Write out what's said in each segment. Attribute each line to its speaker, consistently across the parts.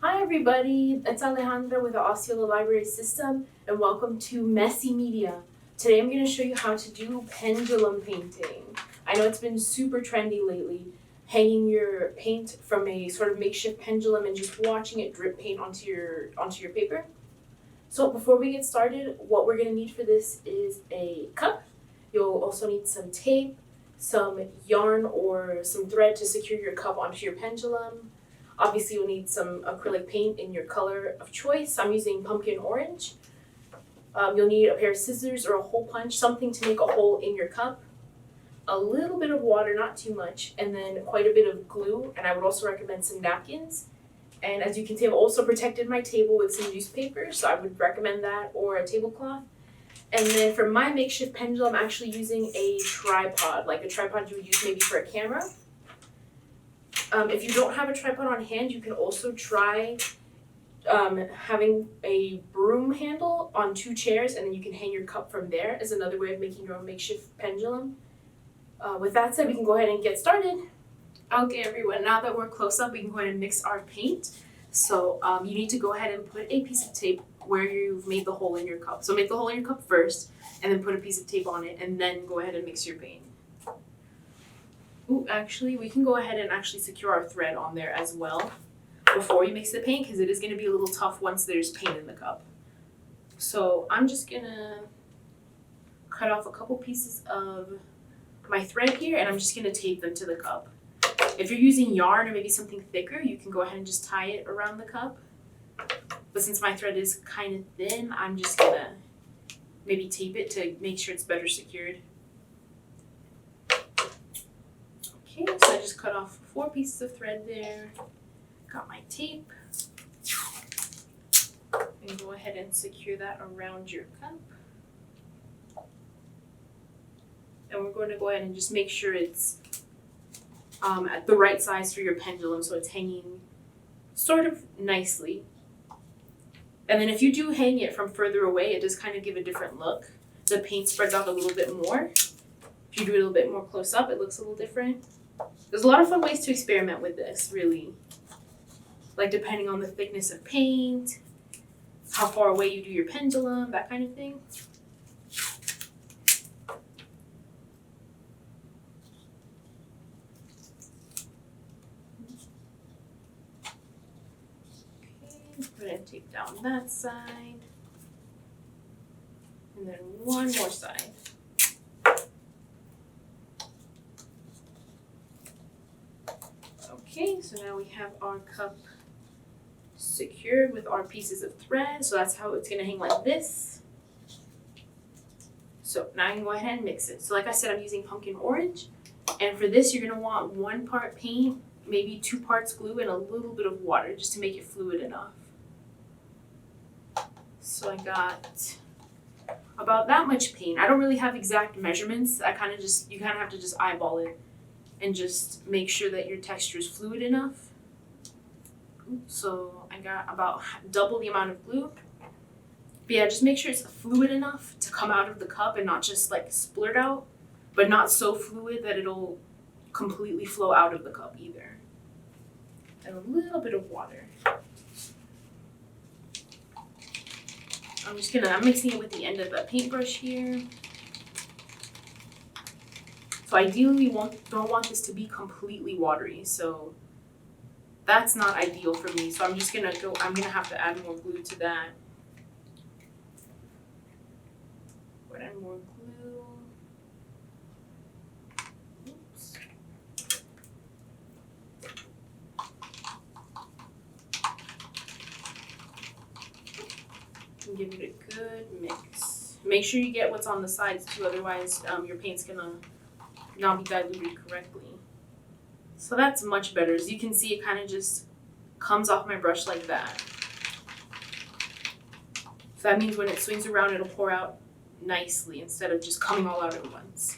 Speaker 1: Hi everybody, it's Alejandra with the Osceola Library System and welcome to Messy Media. Today I'm going to show you how to do pendulum painting. I know it's been super trendy lately, hanging your paint from a sort of makeshift pendulum and just watching it drip paint onto your paper. So before we get started, what we're going to need for this is a cup. You'll also need some tape, some yarn or some thread to secure your cup onto your pendulum. Obviously, you'll need some acrylic paint in your color of choice. I'm using pumpkin orange. You'll need a pair of scissors or a hole punch, something to make a hole in your cup. A little bit of water, not too much, and then quite a bit of glue. And I would also recommend some napkins. And as you can see, I've also protected my table with some newspaper, so I would recommend that or a tablecloth. And then for my makeshift pendulum, I'm actually using a tripod, like a tripod you would use maybe for a camera. If you don't have a tripod on hand, you can also try having a broom handle on 2 chairs, and then you can hang your cup from there as another way of making your own makeshift pendulum. With that said, we can go ahead and get started. Okay, everyone, now that we're close up, we can go ahead and mix our paint. So you need to go ahead and put a piece of tape where you've made the hole in your cup. So make the hole in your cup first, and then put a piece of tape on it, and then go ahead and mix your paint. Ooh, actually, we can go ahead and actually secure our thread on there as well before we mix the paint, because it is going to be a little tough once there's paint in the cup. So I'm just going to cut off a couple pieces of my thread here, and I'm just going to tape them to the cup. If you're using yarn or maybe something thicker, you can go ahead and just tie it around the cup. But since my thread is kind of thin, I'm just going to maybe tape it to make sure it's better secured. Okay, so I just cut off 4 pieces of thread there. Got my tape. And go ahead and secure that around your cup. And we're going to go ahead and just make sure it's at the right size for your pendulum, so it's hanging sort of nicely. And then if you do hang it from further away, it does kind of give a different look. The paint spreads out a little bit more. If you do it a little bit more close up, it looks a little different. There's a lot of fun ways to experiment with this, really. Like depending on the thickness of paint, how far away you do your pendulum, that kind of thing. Okay, go ahead and tape down that side. And then one more side. Okay, so now we have our cup secured with our pieces of thread. So that's how it's going to hang like this. So now you can go ahead and mix it. So like I said, I'm using pumpkin orange. And for this, you're going to want 1 part paint, maybe 2 parts glue, and a little bit of water just to make it fluid enough. So I got about that much paint. I don't really have exact measurements. You kind of have to just eyeball it and just make sure that your texture is fluid enough. So I got about double the amount of glue. But yeah, just make sure it's fluid enough to come out of the cup and not just like splurt out, but not so fluid that it'll completely flow out of the cup either. And a little bit of water. I'm mixing it with the end of a paintbrush here. So ideally, we don't want this to be completely watery. So that's not ideal for me. So I'm gonna have to add more glue to that. Add more glue. Oops. And give it a good mix. Make sure you get what's on the sides too, otherwise your paint's gonna not be diluted correctly. So that's much better. As you can see, it kind of just comes off my brush like that. So that means when it swings around, it'll pour out nicely instead of just coming all out at once.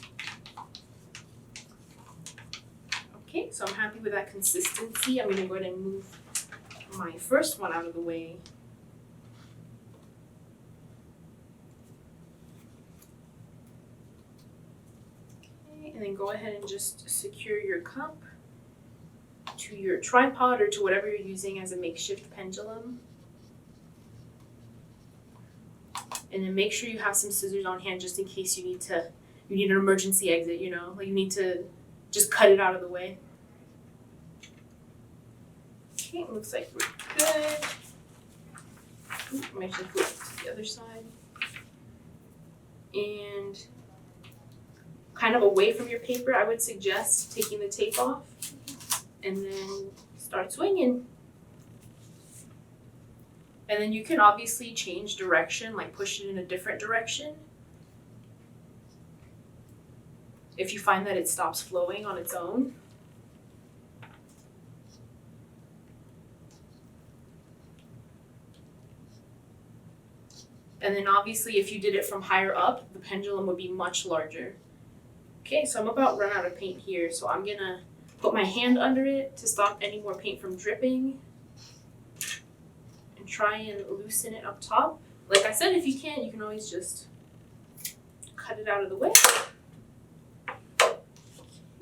Speaker 1: Okay, so I'm happy with that consistency. I'm gonna go ahead and move my first one out of the way. Okay, and then go ahead and just secure your cup. to your tripod or to whatever you're using as a makeshift pendulum. And then make sure you have some scissors on hand just in case you need an emergency exit, you know, like you need to just cut it out of the way. Okay, looks like we're good. I'm actually flip it to the other side. And kind of away from your paper, I would suggest taking the tape off and then start swinging. And then you can obviously change direction, like push it in a different direction if you find that it stops flowing on its own. And then obviously if you did it from higher up, the pendulum would be much larger. Okay, so I'm about run out of paint here, so I'm gonna put my hand under it to stop any more paint from dripping and try and loosen it up top. Like I said, if you can't, you can always just cut it out of the way.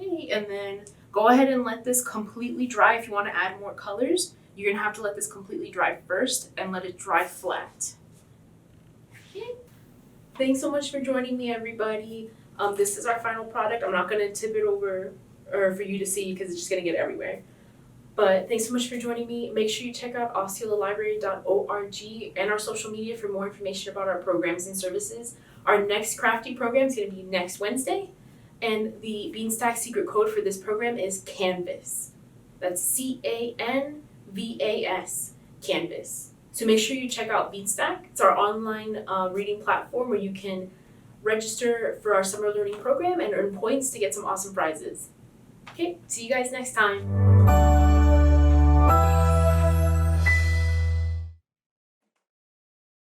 Speaker 1: Okay, and then go ahead and let this completely dry. If you want to add more colors, you're gonna have to let this completely dry first and let it dry flat. Okay. Thanks so much for joining me, everybody. This is our final product. I'm not going to tip it over or for you to see because it's just going to get everywhere. But thanks so much for joining me. Make sure you check out osceolalibrary.org and our social media for more information about our programs and services. Our next crafty program is going to be next Wednesday. And the Beanstack secret code for this program is Canvas. That's CANVAS, Canvas. So make sure you check out Beanstack. It's our online reading platform where you can register for our summer learning program and earn points to get some awesome prizes. Okay, see you guys next time.